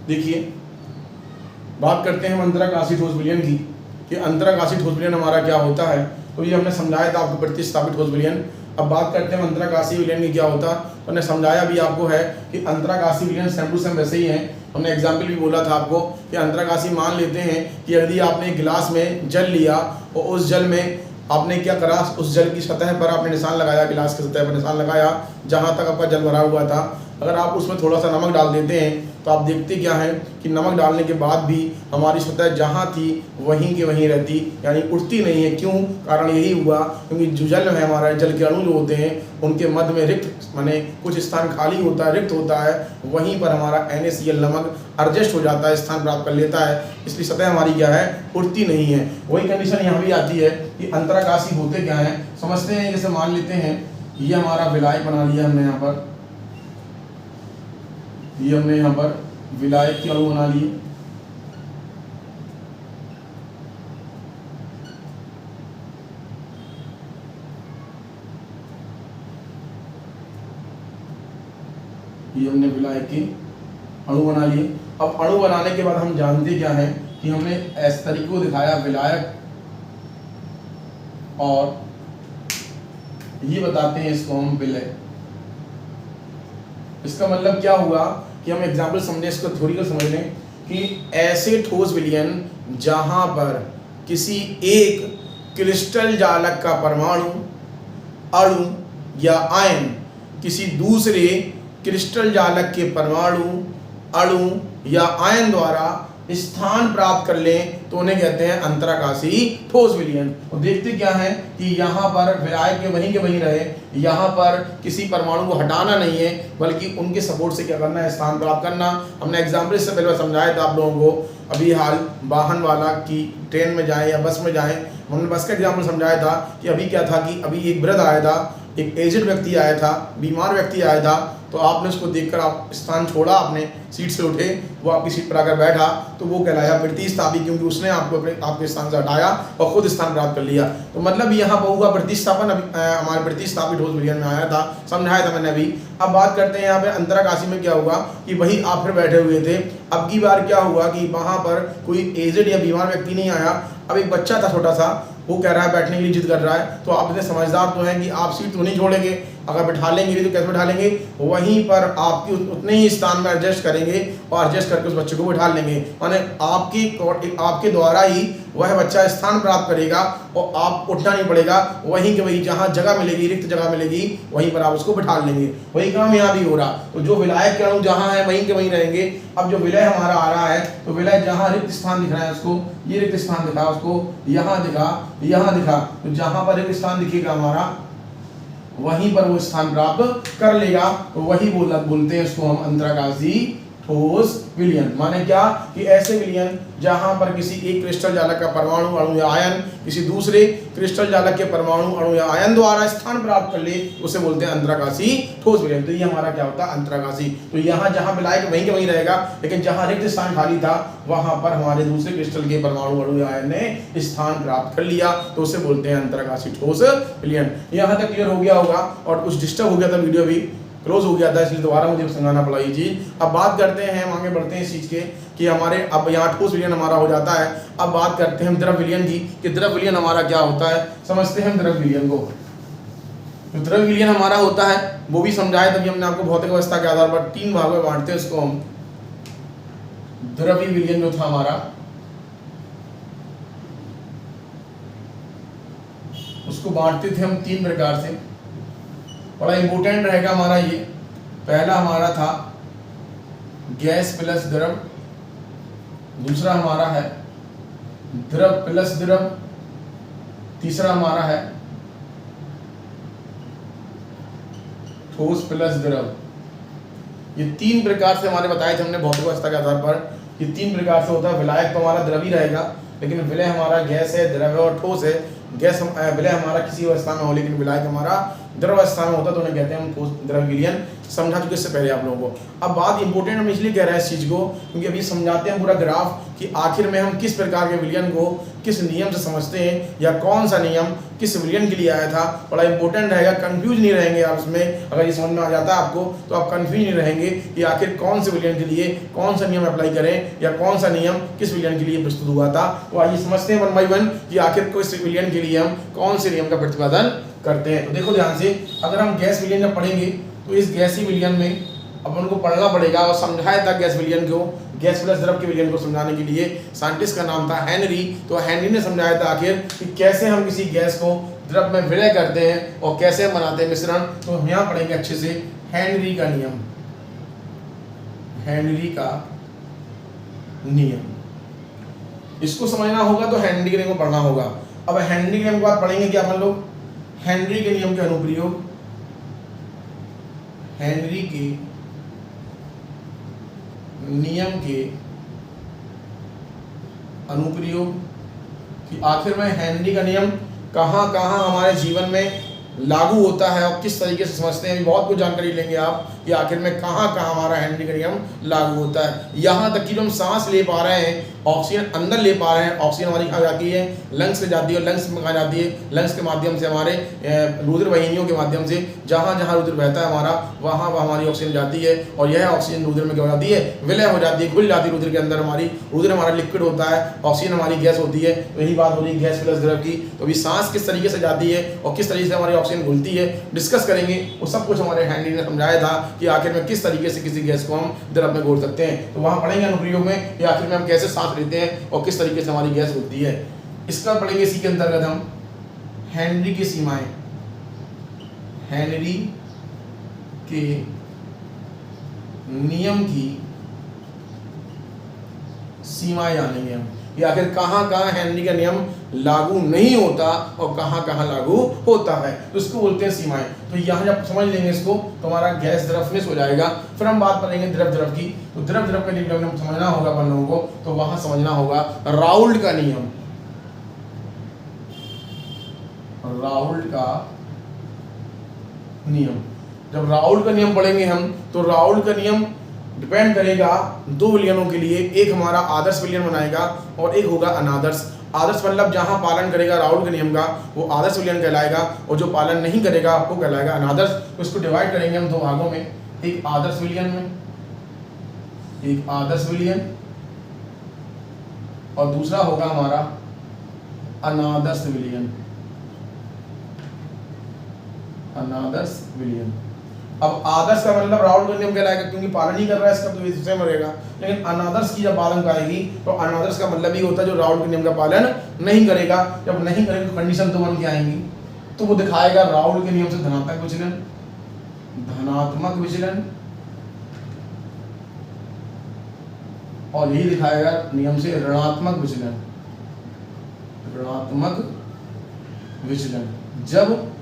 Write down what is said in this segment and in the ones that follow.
देखिए, बात करते हैं हम अंतराकाशीय ठोस विलयन की कि अंतराकाशीय ठोस विलयन हमारा क्या होता है। तो ये हमने समझाया था आपको प्रतिस्थापित ठोस विलयन। अब बात करते हैं अंतराकाशीय विलयन की क्या होता। तो हमने समझाया भी आपको है कि अंतराकाशीय विलयन सेम टू सेम वैसे ही है। हमने एग्जाम्पल भी बोला था आपको कि अंतराकाशीय मान लेते हैं कि यदि आपने गिलास में जल लिया और उस जल में आपने क्या करा, उस जल की सतह पर आपने निशान लगाया, गिलास की सतह पर निशान लगाया जहाँ तक आपका जल भरा हुआ था। अगर आप उसमें थोड़ा सा नमक डाल देते हैं तो आप देखते क्या है कि नमक डालने के बाद भी हमारी सतह जहाँ थी वहीं के वहीं रहती, यानी उठती नहीं है। क्यों? कारण यही हुआ क्योंकि जो जल है हमारा, जल के अणु जो होते हैं उनके मध्य में रिक्त माने कुछ स्थान खाली होता है, रिक्त होता है, वहीं पर हमारा NaCl नमक एडजस्ट हो जाता है, स्थान प्राप्त कर लेता है, इसलिए सतह हमारी क्या है, उठती नहीं है। वही कंडीशन यहाँ भी आती है कि अंतराकाशीय होते क्या हैं समझते हैं। जैसे मान लेते हैं ये हमारा विलायक बना लिया हमने यहाँ पर, ये हमने यहाँ पर विलायक के अणु बना लिए। ये हमने विलायक के अणु बना लिए। अब अणु बनाने के बाद हम जानते क्या है कि हमने इस तरीके को दिखाया विलायक, और ये बताते हैं इसको हम विलय। इसका मतलब क्या हुआ कि हम एग्जाम्पल समझे, इसको थ्योरी समझ लें कि ऐसे ठोस विलयन जहां पर किसी एक क्रिस्टल जालक का परमाणु, अणु या आयन किसी दूसरे क्रिस्टल जालक के परमाणु, अणु या आयन द्वारा स्थान प्राप्त कर लें तो उन्हें कहते हैं अंतराकाशीय ठोस विलयन। और देखते क्या है कि यहाँ पर विलायक के वहीं रहे, यहाँ पर किसी परमाणु को हटाना नहीं है बल्कि उनके सपोर्ट से क्या करना है, स्थान प्राप्त करना। हमने एग्जाम्पल से पहले समझाया था आप लोगों को, अभी हाल वाहन वाला की ट्रेन में जाए या बस में जाए, हमने बस का एग्जाम्पल समझाया था कि अभी क्या था कि अभी एक वृद्ध आया था, एक एजेड व्यक्ति आया था, बीमार व्यक्ति आया था, तो आपने उसको देखकर आप स्थान छोड़ा, आपने सीट से उठे, वो आपकी सीट पर आकर बैठा, तो वो कहलाया प्रतिस्थापी, क्योंकि उसने आपको आपके स्थान से हटाया और खुद स्थान प्राप्त कर लिया। तो मतलब यहाँ पर हुआ प्रतिस्थापन। अभी हमारे प्रतिस्थापित ठोस विलयन में आया था, समझाया था मैंने अभी। अब बात करते हैं यहाँ पे अंतराकाशीय में क्या हुआ कि वही आप फिर बैठे हुए थे। अब की बार क्या हुआ कि वहाँ पर कोई एजेड या बीमार व्यक्ति नहीं आया, अब एक बच्चा था छोटा सा, वो कह रहा है बैठने के लिए जिद कर रहा है। तो आप इतने समझदार तो हैं कि आप सीट तो नहीं छोड़ेंगे, अगर बैठा लेंगे भी तो कैसे बैठा लेंगे, वहीं पर आपकी उतने ही स्थान में एडजस्ट करेंगे और एडजस्ट करके उस बच्चे को बैठा लेंगे। माने आपके द्वारा ही वह बच्चा स्थान प्राप्त करेगा और आप उठना नहीं पड़ेगा, वहीं के वहीं जहाँ जगह मिलेगी, रिक्त जगह मिलेगी, वहीं पर आप उसको बैठा लेंगे। वही काम यहाँ भी हो रहा। तो जो विलायक के अणु जहाँ है वहीं के वहीं रहेंगे। अब जो विलय हमारा आ रहा है, तो विलय जहाँ रिक्त स्थान दिख रहा है उसको, ये रिक्त स्थान दिखा, उसको यहाँ दिखा, यहाँ दिखा, तो जहाँ पर रिक्त स्थान दिखेगा हमारा वहीं पर वो स्थान प्राप्त कर लेगा। तो वही बोलते हैं इसको हम अंतराकाशीय ठोस विलयन। माने क्या कि ऐसे विलयन जहां पर किसी एक क्रिस्टल जालक का परमाणु, अणु या आयन किसी दूसरे क्रिस्टल जालक के परमाणु, अणु या आयन द्वारा स्थान प्राप्त कर ले, उसे बोलते हैं अंतराकाशीय ठोस विलयन। तो ये हमारा क्या होता है, अंतराकाशीय। तो यहाँ जहाँ विलायक वहीं के वहीं रहेगा, लेकिन जहाँ रिक्त स्थान खाली था वहां पर हमारे दूसरे क्रिस्टल के परमाणु, अणु या आयन ने स्थान प्राप्त कर लिया, तो उसे बोलते हैं अंतराकाशीय ठोस विलयन। यहाँ तक क्लियर हो गया होगा। और कुछ डिस्टर्ब हो गया था, वीडियो भी क्लोज हो गया था, इसलिए दोबारा मुझे समझाना पड़ा ये चीज। अब बात करते हैं, हम आगे बढ़ते हैं इस चीज के कि हमारे अब यहाँ ठोस विलयन हमारा हो जाता है। अब बात करते हैं हम द्रव विलयन की कि द्रव विलयन हमारा क्या होता है। समझते हैं हम द्रव विलयन को। तो द्रव विलयन हमारा होता है वो भी समझाया तभी हमने आपको भौतिक अवस्था के आधार पर 3 भागों में बांटते हैं उसको हम। द्रवीय विलयन जो था हमारा, उसको बांटते थे हम 3 प्रकार से। बड़ा इंपोर्टेंट रहेगा हमारा ये। पहला हमारा था गैस प्लस द्रव, दूसरा हमारा है द्रव प्लस द्रव, तीसरा हमारा है ठोस प्लस द्रव। ये 3 प्रकार से हमारे बताए थे हमने भौतिक अवस्था के आधार पर। ये 3 प्रकार से होता है। विलायक तो हमारा द्रवी रहेगा, लेकिन विलय हमारा गैस है, द्रव है और ठोस है। गैस विलय हमारा किसी अवस्था में हो, लेकिन विलायक हमारा द्रव अवस्था में होता है तो उन्हें कहते हैं हम ठोस द्रव विलयन। समझा चुके इससे पहले आप लोगों को। अब बात इंपॉर्टेंट हम इसलिए कह रहे हैं इस चीज़ को क्योंकि अभी समझाते हैं पूरा ग्राफ कि आखिर में हम किस प्रकार के विलयन को किस नियम से समझते हैं या कौन सा नियम किस विलयन के लिए आया था। बड़ा इंपॉर्टेंट रहेगा, कंफ्यूज नहीं रहेंगे आप इसमें। अगर ये समझ में आ जाता है आपको तो आप कंफ्यूज नहीं रहेंगे कि आखिर कौन से विलयन के लिए कौन सा नियम अप्लाई करें या कौन सा नियम किस विलयन के लिए प्रस्तुत हुआ था। तो आइए समझते हैं 1 बाय 1 कि आखिर किस विलयन के लिए हम कौन से नियम का प्रतिपादन करते हैं। तो देखो ध्यान से, अगर हम गैस विलयन जब पढ़ेंगे तो इस गैसी विलयन में अपन को पढ़ना पड़ेगा और समझाया था गैस विलयन को, गैस प्लस द्रव के विलयन को समझाने के लिए साइंटिस्ट का नाम था हेनरी। तो हेनरी ने समझाया था आखिर कि कैसे हम किसी गैस को द्रव में विलय करते हैं और कैसे हम बनाते हैं मिश्रण। तो हम यहाँ पढ़ेंगे अच्छे से हेनरी का नियम, हेनरी का नियम। इसको समझना होगा तो हेनरी के नियम को पढ़ना होगा। अब हेनरी के नियम के बाद पढ़ेंगे क्या अपन लोग, हेनरी के नियम के अनुप्रयोग, हेनरी के नियम के अनुप्रयोग कि आखिर में हेनरी का नियम कहाँ कहाँ हमारे जीवन में लागू होता है और किस तरीके से समझते हैं। बहुत कुछ जानकारी लेंगे आप कि आखिर में कहाँ कहाँ हमारा हेनरी का नियम लागू होता है। यहाँ तक कि जो हम सांस ले पा रहे हैं, ऑक्सीजन अंदर ले पा रहे हैं, ऑक्सीजन हमारी कहाँ जाती है, लंग्स में जाती है। लंग्स में कहाँ जाती है, लंग्स के माध्यम से हमारे रुधिर वाहिनियों के माध्यम से जहाँ जहाँ रुधिर बहता है हमारा वहाँ वहाँ हमारी ऑक्सीजन जाती है और यह ऑक्सीजन रुधिर में क्या हो जाती है, विलय हो जाती है, घुल जाती है रुधिर के अंदर। हमारी रुधिर हमारा लिक्विड होता है, ऑक्सीजन हमारी गैस होती है। तो यही बात हो रही है गैस प्लस द्रव की। तो अभी सांस किस तरीके से जाती है और किस तरीके से हमारी ऑक्सीजन घुलती है डिस्कस करेंगे। वो सब कुछ हमारे हेनरी ने समझाया था कि आखिर में किस तरीके से किसी गैस को हम द्रव में घोल सकते हैं। तो वहाँ पढ़ेंगे अनुप्रयोग में कि आखिर में हम कैसे सांस लेते हैं और किस तरीके से हमारी गैस होती है। इसका पढ़ेंगे इसी के अंतर्गत हम हेनरी की सीमाएं, हेनरी के नियम की सीमाएं जानेंगे हम कि आखिर कहाँ कहाँ हेनरी का नियम लागू नहीं होता और कहाँ कहाँ लागू होता है। तो इसको बोलते हैं सीमाएं। तो यहाँ जब समझ लेंगे इसको तो हमारा गैस द्रव में हो जाएगा। फिर हम बात करेंगे द्रव द्रव की। तो द्रव द्रव का नियम समझना होगा अपन लोगों को। तो वहां समझना होगा राउल्ट का नियम, राउल्ट का नियम। जब राउल्ट का नियम पढ़ेंगे हम तो राउल्ट का नियम डिपेंड करेगा दो विलयनों के लिए। एक हमारा आदर्श विलयन बनाएगा और एक होगा अनादर्श। आदर्श मतलब जहां पालन करेगा राउल्ट के नियम का वो आदर्श विलयन कहलाएगा और जो पालन नहीं करेगा वो कहलाएगा अनादर्श। तो इसको डिवाइड करेंगे हम दो भागों में, एक आदर्श विलयन में, एक आदर्श विलयन और दूसरा होगा हमारा अनादर्श विलयन, अनादर्श विलयन। अब आदर्श का मतलब राउल्ट का नियम कहलाएगा क्योंकि पालन नहीं कर रहा है इसका, तो ये स्वयं रहेगा। लेकिन अनादर्श की जब बात आएगी तो अनादर्श का मतलब ही होता है जो राउल्ट के नियम का पालन नहीं करेगा। जब नहीं करेगा तो कंडीशन तो बन के आएंगी, तो वो दिखाएगा राउल्ट के नियम से धनात्मक विचलन, धनात्मक विचलन, और यही दिखाएगा नियम से ऋणात्मक विचलन, ऋणात्मक विचलन। जब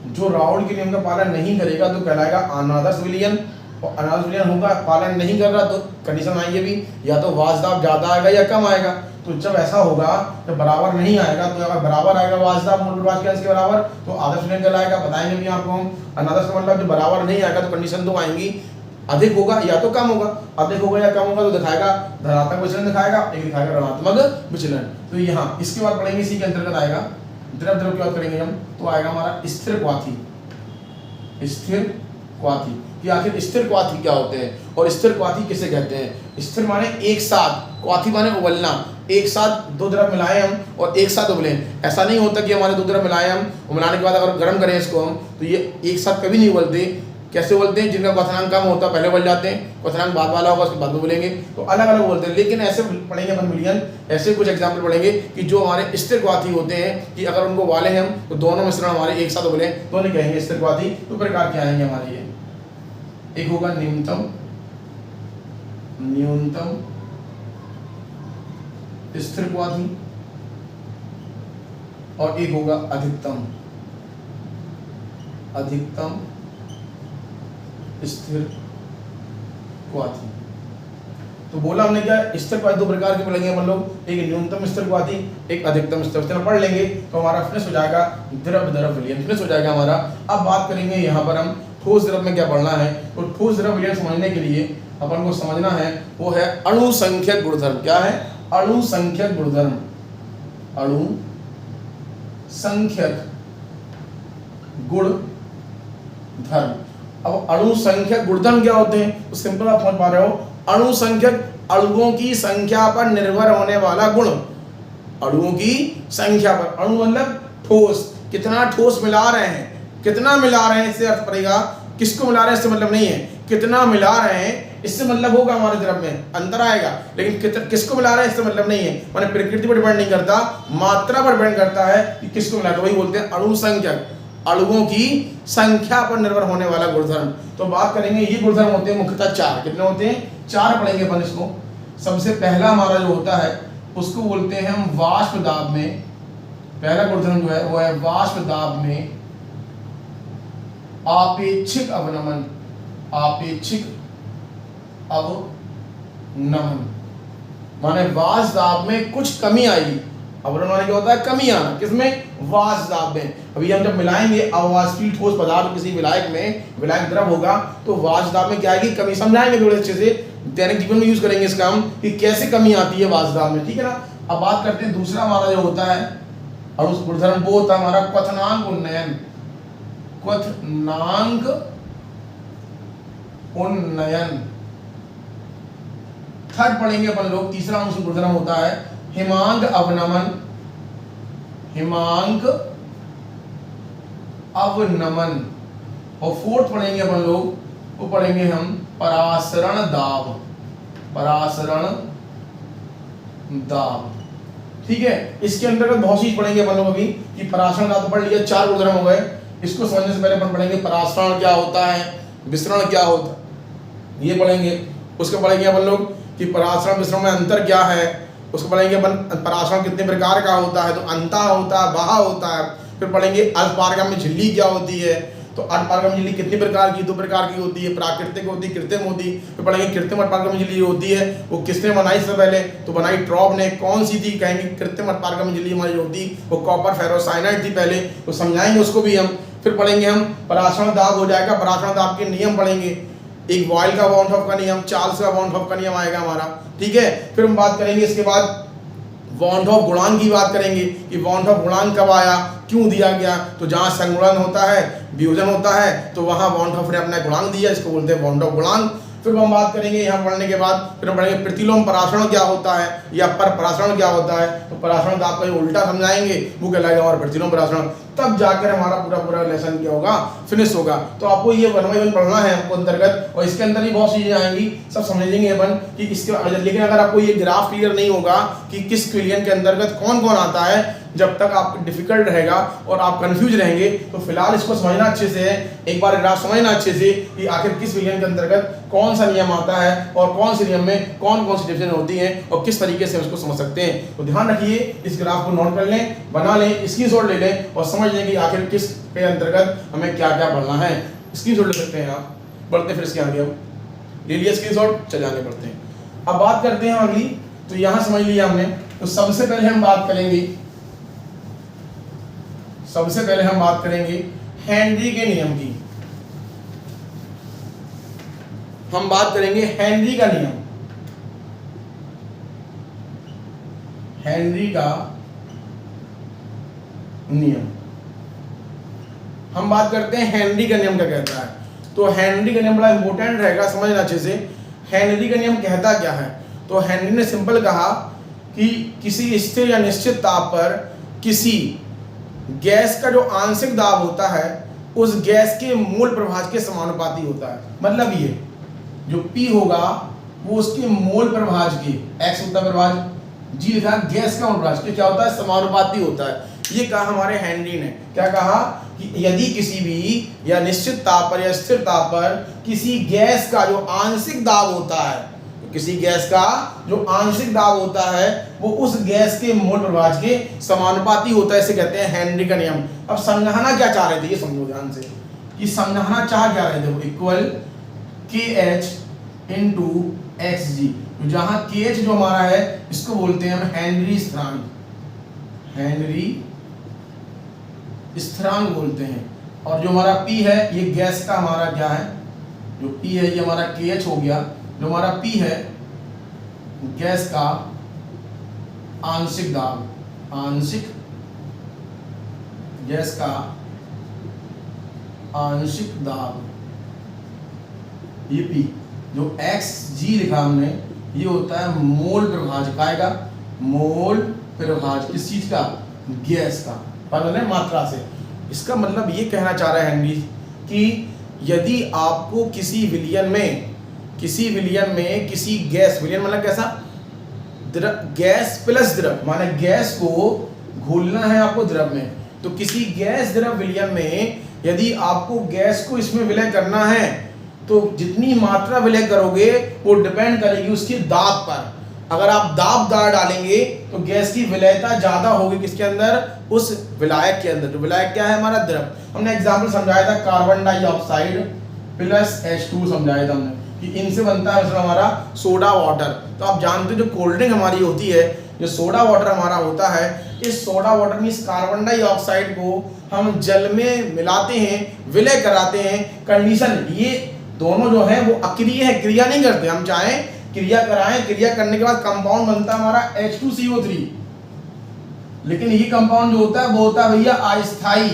जो राउल्ट के नियम का पालन नहीं करेगा तो कहलाएगा अनादर्श विलयन, और अनादर्श विलयन होगा पालन नहीं कर रहा तो कंडीशन आएगी भी या तो वाजदाब ज्यादा आएगा या कम आएगा। तो जब ऐसा होगा जब बराबर नहीं आएगा तो अगर बराबर आएगा वाजदाब मोल के अंश के बराबर तो आदर्श विलयन कहलाएगा। बताएंगे भी आपको हम। अनादर्श का मतलब जब बराबर नहीं आएगा तो कंडीशन तो आएंगी, अधिक होगा या तो कम होगा, अधिक होगा या कम होगा तो दिखाएगा धनात्मक विचलन दिखाएगा, एक दिखाएगा ऋणात्मक विचलन। तो यहाँ इसके बाद पढ़ेंगे इसी के अंतर्गत आएगा द्रव द्रव की बात करेंगे हम तो आएगा हमारा स्थिर क्वाथी, स्थिर क्वाथी कि आखिर स्थिर क्वाथी क्या होते हैं और स्थिर क्वाथी किसे कहते हैं। स्थिर माने एक साथ, क्वाथी माने उबलना, एक साथ दो द्रव मिलाए हम और एक साथ उबले। ऐसा नहीं होता कि हमारे दो द्रव मिलाए हम, मिलाने के बाद अगर गर्म करें इसको हम तो ये एक साथ कभी नहीं उबलते। कैसे बोलते हैं, जिनका क्वथनांक कम होता है पहले बोल जाते हैं, क्वथनांक बाद वाला होगा उसके बाद में बोलेंगे, तो अलग अलग बोलते हैं। लेकिन ऐसे पढ़ेंगे अपन मिलियन, ऐसे कुछ एग्जाम्पल पढ़ेंगे कि जो हमारे स्थिर क्वाथी होते हैं कि अगर उनको वाले हैं हम तो दोनों मिश्रण हमारे एक साथ बोले तो नहीं कहेंगे स्थिर क्वाथी। तो प्रकार क्या आएंगे हमारे ये, एक होगा न्यूनतम, न्यूनतम स्थिर क्वाथी और एक होगा अधिकतम, अधिकतम स्थिर क्वाथी। तो बोला हमने क्या, स्थिरवादी दो प्रकार के मिलेंगे अपन लोग, एक न्यूनतम स्थिरवादी, एक अधिकतम स्थिरवादी। पढ़ लेंगे तो हमारा फिनिश हो जाएगा द्रव द्रव विलयन, फिनिश हो जाएगा हमारा। अब बात करेंगे यहाँ पर हम ठोस द्रव में क्या पढ़ना है। तो ठोस द्रव विलयन समझने के लिए अपन को समझना है वो है अणु संख्यक गुणधर्म। क्या है? अणु संख्यक गुणधर्म। अणु संख्यक गुणधर्म। अब अणु संख्यक गुणधर्म क्या होते हैं? तो सिंपल आप समझ पा रहे हो, अणु संख्यक अणुओं की संख्या पर निर्भर होने वाला गुण। अणुओं की संख्या पर, अणु मतलब ठोस, कितना ठोस मिला रहे हैं, कितना मिला रहे हैं इससे अर्थ पड़ेगा। किसको मिला रहे हैं इससे मतलब नहीं है, कितना मिला रहे हैं इससे मतलब होगा हमारे द्रव में अंतर आएगा, लेकिन किसको मिला रहे हैं इससे मतलब नहीं है। माने प्रकृति पर डिपेंड नहीं करता, मात्रा पर डिपेंड करता है कि किसको मिला। तो वही बोलते हैं अणु संख्यक, अणुओं की संख्या पर निर्भर होने वाला गुणधर्म। तो बात करेंगे ये गुणधर्म होते हैं मुख्यतः चार। कितने होते हैं? चार पढ़ेंगे अपन इसको। सबसे पहला हमारा जो होता है उसको बोलते हैं हम वाष्प दाब में। पहला गुणधर्म जो है वो है वाष्प दाब में आपेक्षिक अवनमन। आपेक्षिक अवनमन माने वाष्प दाब में कुछ कमी आई। अवनमन माने क्या होता है? कमी आना। किसमें? वाष्प दाब में। अभी हम जब मिलाएंगे अवाष्पीय ठोस पदार्थ किसी विलायक में, विलायक द्रव होगा, तो वाष्प दाब में क्या आएगी? कमी। समझाएंगे थोड़े अच्छे से, दैनिक जीवन में यूज करेंगे इसका हम कि कैसे कमी आती है वाष्प दाब में, ठीक है ना। अब बात करते हैं दूसरा हमारा जो होता है अणु गुणधर्म, वो होता है हमारा क्वथनांक उन्नयन। क्वथनांक उन्नयन। थर्ड पढ़ेंगे अपन लोग, तीसरा अणु गुणधर्म होता है हिमांक अवनमन। हिमांक अवनमन। और फोर्थ पढ़ेंगे अपन लोग, वो पढ़ेंगे हम परासरण दाब। परासरण दाब, ठीक है। इसके अंतर्गत बहुत चीज पढ़ेंगे अपन लोग अभी कि परासरण दाब तो पढ़ लिया, चार गुणधर्म हो गए। इसको समझने से पहले अपन पढ़ेंगे परासरण क्या होता है, विसरण क्या होता है, ये पढ़ेंगे। उसके पढ़ेंगे अपन लोग कि परासरण विसरण में अंतर क्या है। उसको पढ़ेंगे अपन परासरण कितने प्रकार का होता है, तो अंतः होता है, बाह्य होता है। फिर पढ़ेंगे अर्धपारगम्य झिल्ली क्या होती है, तो अर्धपारगम्य झिल्ली कितने प्रकार की? दो प्रकार की होती है, प्राकृतिक होती है, कृत्रिम होती है। फिर पढ़ेंगे कृत्रिम अर्धपारगम्य झिल्ली होती है वो किसने बनाई सबसे पहले, तो बनाई ट्रॉब ने। कौन सी थी? कहेंगे कृत्रिम अर्धपारगम्य झिल्ली हमारी जो होती वो कॉपर फेरोसाइनाइड थी पहले, तो समझाएंगे उसको भी हम। फिर पढ़ेंगे हम परासरण दाब हो जाएगा, परासरण दाब के नियम पढ़ेंगे। एक बॉयल का बाउंड ऑफ का नियम, चार्ल्स का बाउंड ऑफ का नियम आएगा हमारा, ठीक है। फिर हम बात करेंगे इसके बाद बाउंड ऑफ गुणांक की बात करेंगे कि बाउंड ऑफ गुणांक कब आया, क्यों दिया गया। तो जहां संगुणन होता है, वियोजन होता है, तो वहां बाउंड ऑफ ने अपना गुणांक दिया, इसको बोलते हैं बाउंड ऑफ गुणांक। फिर हम बात करेंगे यहाँ पढ़ने के बाद, फिर हम पढ़ेंगे प्रतिलोम परासरण क्या होता है या पर परासरण क्या होता है। तो परासरण का आपका उल्टा समझाएंगे, वो कहलाएगा हमारा प्रतिलोम परासरण। तब जाकर हमारा पूरा लेसन क्या होगा, फिनिश होगा। तो आपको ये 1 बाय 1 पढ़ना है आपको अंतर्गत, और इसके अंदर ही बहुत चीजें आएंगी, सब समझेंगे अपन कि इसके। लेकिन अगर आपको ये ग्राफ क्लियर नहीं होगा कि किस विलयन के अंतर्गत कौन कौन आता है, जब तक आपको डिफिकल्ट रहेगा और आप कंफ्यूज रहेंगे, तो फिलहाल इसको समझना अच्छे से है। एक बार ग्राफ समझना अच्छे से कि आखिर किस विलयन के अंतर्गत कौन सा नियम आता है और कौन से नियम में कौन कौन सी डिफिनेशन होती है और किस तरीके से उसको समझ सकते हैं। तो ध्यान रखिए, इस ग्राफ को नोट कर लें, बना लें, स्क्रीनशॉट ले लें और समझ लें कि आखिर किस के अंतर्गत हमें क्या क्या पढ़ना है। स्क्रीनशॉट ले सकते हैं आप। बढ़ते फिर इसके आगे, हम ले लिया स्क्रीनशॉट, चले आगे बढ़ते हैं। अब बात करते हैं अगली। तो यहाँ समझ लिया हमने। तो सबसे पहले हम बात करेंगे हेनरी के नियम की। हम बात करेंगे हेनरी का नियम। हेनरी का नियम हम बात करते हैं। हेनरी का नियम क्या कहता है, तो हेनरी का नियम बड़ा इंपॉर्टेंट रहेगा, समझना अच्छे से। हेनरी का नियम कहता क्या है, तो हेनरी ने सिंपल कहा कि किसी स्थिर या निश्चित ताप पर किसी गैस का जो आंशिक दाब होता है उस गैस के मोल प्रभाज के समानुपाती होता है। मतलब ये जो P होगा वो उसके मोल प्रभाज के, X होता है प्रभाज, G लिखा गैस का मोल प्रभाज के क्या होता है, समानुपाती होता है। ये कहा हमारे हेनरी ने। क्या कहा कि यदि किसी भी या निश्चित ताप पर या स्थिर ताप पर किसी गैस का जो आंशिक दाब होता है, किसी गैस का जो आंशिक दाब होता है वो उस गैस के मोल प्रभाज के समानुपाती होता है, इसे कहते हैं हेनरी का नियम। अब समझाना क्या चाह रहे थे, ये समझो ध्यान से कि समझाना चाह क्या रहे थे वो, इक्वल KH इंटू एक्स जी। तो जहां के एच जो हमारा है इसको बोलते हैं हम हेनरी स्थिरांक, हेनरी स्थिरांक बोलते हैं। और जो हमारा पी है ये गैस का हमारा क्या है, जो पी है ये हमारा के एच हो गया। जो हमारा पी है गैस का आंशिक दाब, आंशिक गैस का आंशिक दाब, ये पी। जो एक्स जी लिखा हमने ये होता है मोल प्रभाज्य, का आएगा मोल प्रभाज्य, किस चीज का, गैस का, पर मात्रा से। इसका मतलब ये कहना चाह रहा है हेनरी कि यदि आपको किसी विलयन में किसी गैस, विलयन मतलब कैसा, गैस प्लस द्रव, माने गैस को घोलना है आपको द्रव में, तो किसी गैस द्रव विलयन में यदि आपको गैस को इसमें विलय करना है तो जितनी मात्रा विलय करोगे वो डिपेंड करेगी उसकी दाब पर। अगर आप दाब ज़्यादा डालेंगे तो गैस की विलयता ज़्यादा होगी किसके अंदर, उस विलायक के अंदर। तो विलायक क्या है हमारा, द्रव। हमने एग्जाम्पल समझाया था कार्बन डाइऑक्साइड प्लस H2 समझाया था हमने कि इनसे बनता है मतलब हमारा सोडा वाटर। तो आप जानते हो जो कोल्ड ड्रिंक हमारी होती है, जो सोडा वाटर हमारा होता है, इस सोडा वाटर में इस कार्बन डाइऑक्साइड को हम जल में मिलाते हैं, विलय कराते हैं। कंडीशन ये दोनों जो है वो अक्रिय है, क्रिया नहीं करते। हम चाहें क्रिया कराएं, क्रिया करने के बाद कंपाउंड बनता है हमारा H2CO3, लेकिन ये कंपाउंड जो होता है वो होता है भैया अस्थाई।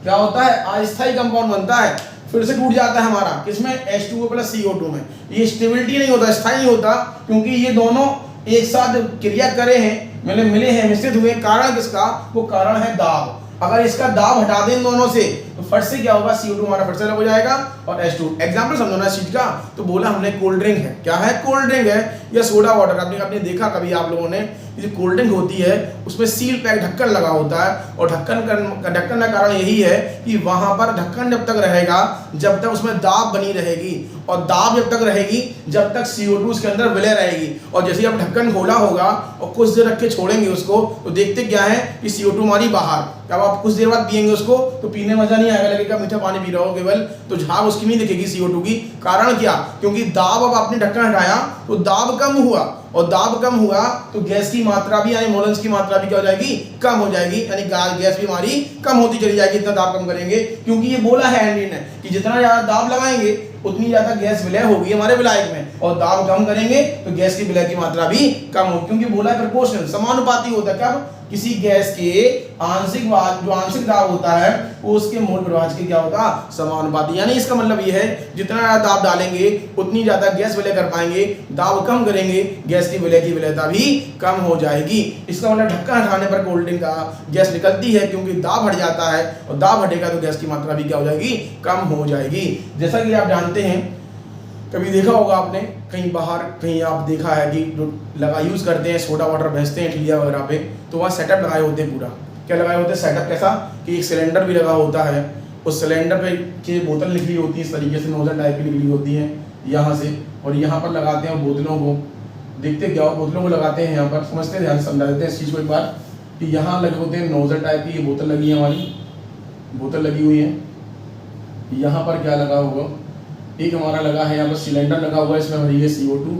क्या होता है, अस्थाई कंपाउंड बनता है, फिर से टूट जाता है हमारा किसमें, H2O प्लस CO2 में। ये स्टेबिलिटी नहीं होता, स्थायी नहीं होता, क्योंकि ये दोनों एक साथ क्रिया करे हैं, मिले हैं, मिश्रित हुए। कारण किसका, वो कारण है दाब। अगर इसका दाब हटा दें दोनों से तो फट से क्या होगा, CO2 हमारा फट से अलग हो जाएगा और H2। एग्जाम्पल समझो ना इस चीज का। तो बोला हमने कोल्ड ड्रिंक है, क्या है, कोल्ड ड्रिंक है या सोडा वाटर। आपने देखा कभी आप लोगों ने, जो कोल्ड ड्रिंक होती है उसमें सील पैक ढक्कन लगा होता है, और ढक्कन का कारण यही है कि वहां पर ढक्कन जब तक रहेगा जब तक उसमें दाब बनी रहेगी, और दाब जब तक रहेगी जब तक CO2 उसके अंदर विलय रहेगी। और जैसे आप ढक्कन खोला होगा और कुछ देर रख के छोड़ेंगे उसको, तो देखते क्या है कि CO2 हमारी बाहर। जब आप कुछ देर बाद पियेंगे उसको तो पीने मजा नहीं आएगा, लगेगा मीठा पानी पी रहा हो केवल, तो झाग उसकी नहीं दिखेगी CO2 की। कारण क्या, क्योंकि दाब, अब आपने ढक्कन हटाया तो दाब कम हुआ, और दाब कम हुआ तो गैस की मात्रा भी, यानी मोलेंस की मात्रा भी क्या हो जाएगी, कम हो जाएगी। यानी गैस भी हमारी कम होती चली जाएगी, इतना दाब कम करेंगे। क्योंकि ये बोला है हेनरी ने कि जितना ज्यादा दाब लगाएंगे उतनी ज्यादा गैस विलय होगी हमारे विलायक में, और दाब कम करेंगे तो गैस की विलय की मात्रा भी कम होगी। क्योंकि बोला है प्रोपोर्शनल, समानुपाती होता है। कब, किसी गैस के आंशिक जो आंशिक दाब होता है वो उसके मोल प्रभाज्य के क्या होगा, समानुपाती। यानी इसका मतलब ये है जितना ज्यादा दाब डालेंगे उतनी ज्यादा गैस विलय कर पाएंगे, दाब कम करेंगे गैस की विलयता भी कम हो जाएगी। इसका मतलब ढक्कन हटाने पर कोल्ड ड्रिंक का गैस निकलती है, क्योंकि दाब हट जाता है, और दाब हटेगा तो गैस की मात्रा भी क्या हो जाएगी, कम हो जाएगी। जैसा कि आप जानते हैं, कभी देखा होगा आपने कहीं बाहर, कहीं आप देखा है कि जो यूज़ करते हैं सोडा वाटर भेजते हैं ठिलिया वगैरह पे, तो वहाँ सेटअप लगाए होते हैं। पूरा क्या लगाए होते हैं, सेटअप कैसा कि एक सिलेंडर भी लगा होता है, उस सिलेंडर पे की बोतल निकली होती है, इस तरीके से नोजल टाइप की निकली होती है यहाँ से, और यहाँ पर लगाते हैं बोतलों को। देखते क्या हो, बोतलों को लगाते हैं यहाँ पर, समझते ध्यान से समझा देते हैं इस चीज़ को एक बार, कि यहाँ लगे होते हैं नोजल टाइप की, ये बोतल लगी है, हमारी बोतल लगी हुई है। यहाँ पर क्या लगा हुआ, एक हमारा लगा है यहाँ पर सिलेंडर लगा हुआ है, इसमें भरी है CO2,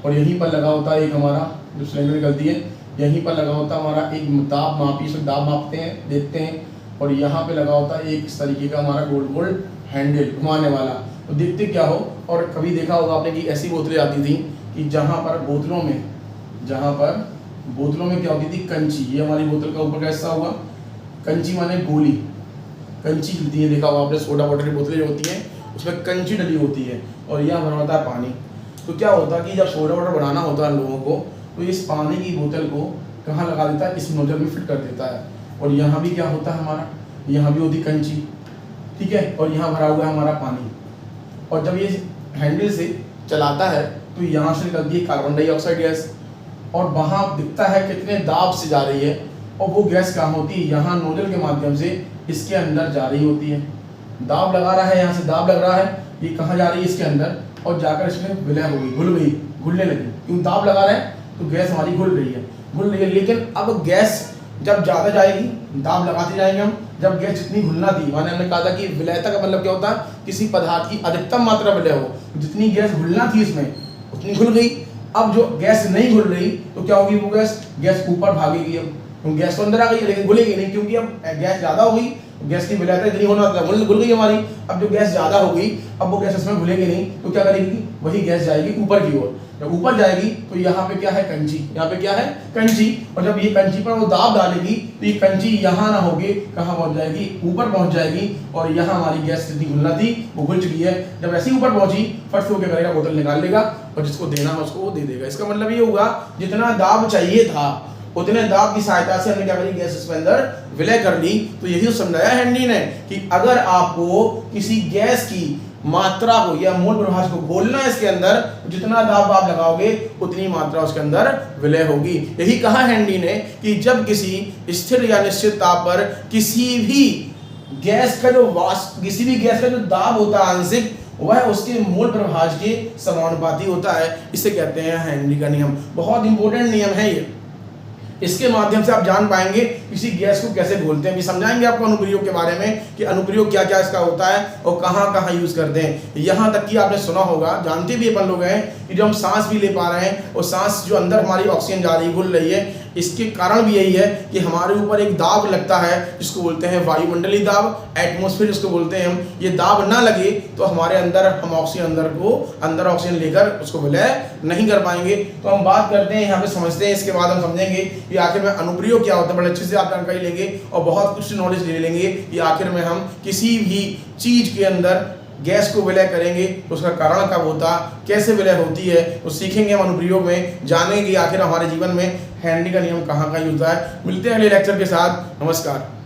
और यहीं पर लगा होता है एक हमारा जो सिलेंडर निकलती है, यहीं पर लगा होता है हमारा एक दाब मापी, इसमें दाब मापते हैं, देखते हैं, और यहाँ पे लगा होता है एक इस तरीके का हमारा गोल गोल हैंडल घुमाने वाला। तो देखते क्या हो, और कभी देखा होगा आपने कि ऐसी बोतलें आती थी कि जहाँ पर बोतलों में क्या होती थी, कंची। ये हमारी बोतल का ऊपर का हिस्सा होगा, कंची माने गोली, कंची खिलती है, देखा होगा आपने, सोडा वाटर की बोतलें जो होती हैं उसमें कंची डली होती है, और यहाँ भरा होता है पानी। तो क्या होता है कि जब सोडा वाटर बनाना होता है लोगों को, तो इस पानी की बोतल को कहाँ लगा देता है, इस नोजल में फिट कर देता है, और यहाँ भी क्या होता है हमारा, यहाँ भी होती कंची, ठीक है, और यहाँ भरा हुआ है हमारा पानी। और जब ये हैंडल से चलाता है तो यहाँ से निकलती है कार्बन डाइऑक्साइड गैस, और वहाँ दिखता है कितने दाब से जा रही है, और वो गैस कहाँ होती है, यहाँ नोजल के माध्यम से इसके अंदर जा रही होती है। दाब लगा रहा है, यहाँ से दाब लग रहा है, ये कहाँ जा रही है, इसके अंदर, और जाकर इसमें विलय हो गई, घुलने लगी। क्यों, दाब लगा रहे हैं तो गैस हमारी घुल रही है। लेकिन अब गैस जब ज़्यादा जाएगी दाब लगाते जाएंगे हम, जब गैस जितनी घुलना थी, माने हमने कहा था कि विलयता का मतलब क्या होता है, किसी पदार्थ की अधिकतम मात्रा विलय हो, जितनी गैस घुलना थी इसमें उतनी घुल गई। अब जो गैस नहीं घुल रही तो क्या होगी, वो गैस ऊपर भागेगी। अब गैस तो अंदर आ गई लेकिन घुलेगी नहीं, क्योंकि अब गैस ज़्यादा हो गई, गैस की विलयता इतनी होना था, घुल गई हमारी। अब जो गैस ज़्यादा हो गई, अब वो गैस इसमें घुलेगी नहीं, तो क्या करेगी, वही गैस जाएगी ऊपर की ओर। जब ऊपर जाएगी तो यहाँ पे क्या है, कंची, यहाँ पे क्या है, कंची। और जब ये कंची पर वो दाब डालेगी तो ये कंची यहाँ ना होके कहाँ पहुँच जाएगी, ऊपर पहुँच जाएगी। और यहाँ हमारी गैस जितनी घुलना थी वो घुल चुकी है। जब ऐसे ही ऊपर पहुँची, फट से वो क्या करेगा, बोतल निकाल लेगा और जिसको देना है उसको वो दे देगा। इसका मतलब ये होगा जितना दाब चाहिए था उतने दाब की सहायता से हमने क्या करी, गैस इसके अंदर विलय कर ली। तो यही तो समझाया हेनरी ने कि अगर आपको किसी गैस की मात्रा को या मोल प्रभाव को घोलना है इसके अंदर, जितना दाब आप लगाओगे उतनी मात्रा उसके अंदर विलय होगी। यही कहा हेनरी ने कि जब किसी स्थिर या निश्चित ताप पर किसी भी गैस का जो दाब होता है आंशिक, वह उसके मोल प्रभाव के समानुपाती होता है। इसे कहते हैं हेनरी का नियम। बहुत इंपॉर्टेंट नियम है ये। इसके माध्यम से आप जान पाएंगे किसी गैस को कैसे घोलते हैं। भी समझाएंगे आपको अनुप्रयोग के बारे में कि अनुप्रयोग क्या क्या इसका होता है और कहाँ कहाँ यूज करते हैं। यहाँ तक कि आपने सुना होगा, जानते भी अपन लोग हैं कि जो हम सांस भी ले पा रहे हैं और सांस जो अंदर हमारी ऑक्सीजन जा रही है, घुल रही है, इसके कारण भी यही है कि हमारे ऊपर एक दाब लगता है जिसको बोलते हैं वायुमंडलीय दाब, एटमॉस्फेयर जिसको बोलते हैं हम। ये दाब ना लगे तो हमारे अंदर हम ऑक्सीजन अंदर ऑक्सीजन लेकर उसको विलय नहीं कर पाएंगे। तो हम बात करते हैं यहाँ पे, समझते हैं, इसके बाद हम समझेंगे कि आखिर में अनुप्रयोग क्या होता है। बड़े अच्छे से आप जानकारी लेंगे और बहुत कुछ नॉलेज ले लेंगे कि आखिर में हम किसी भी चीज के अंदर गैस को विलय करेंगे तो उसका कारण कब होता, कैसे विलय होती है, तो सीखेंगे हम अनुप्रयोग में, जानेंगे आखिर हमारे जीवन में हेनरी का नियम कहाँ यूज होता है। मिलते हैं अगले लेक्चर के साथ। नमस्कार।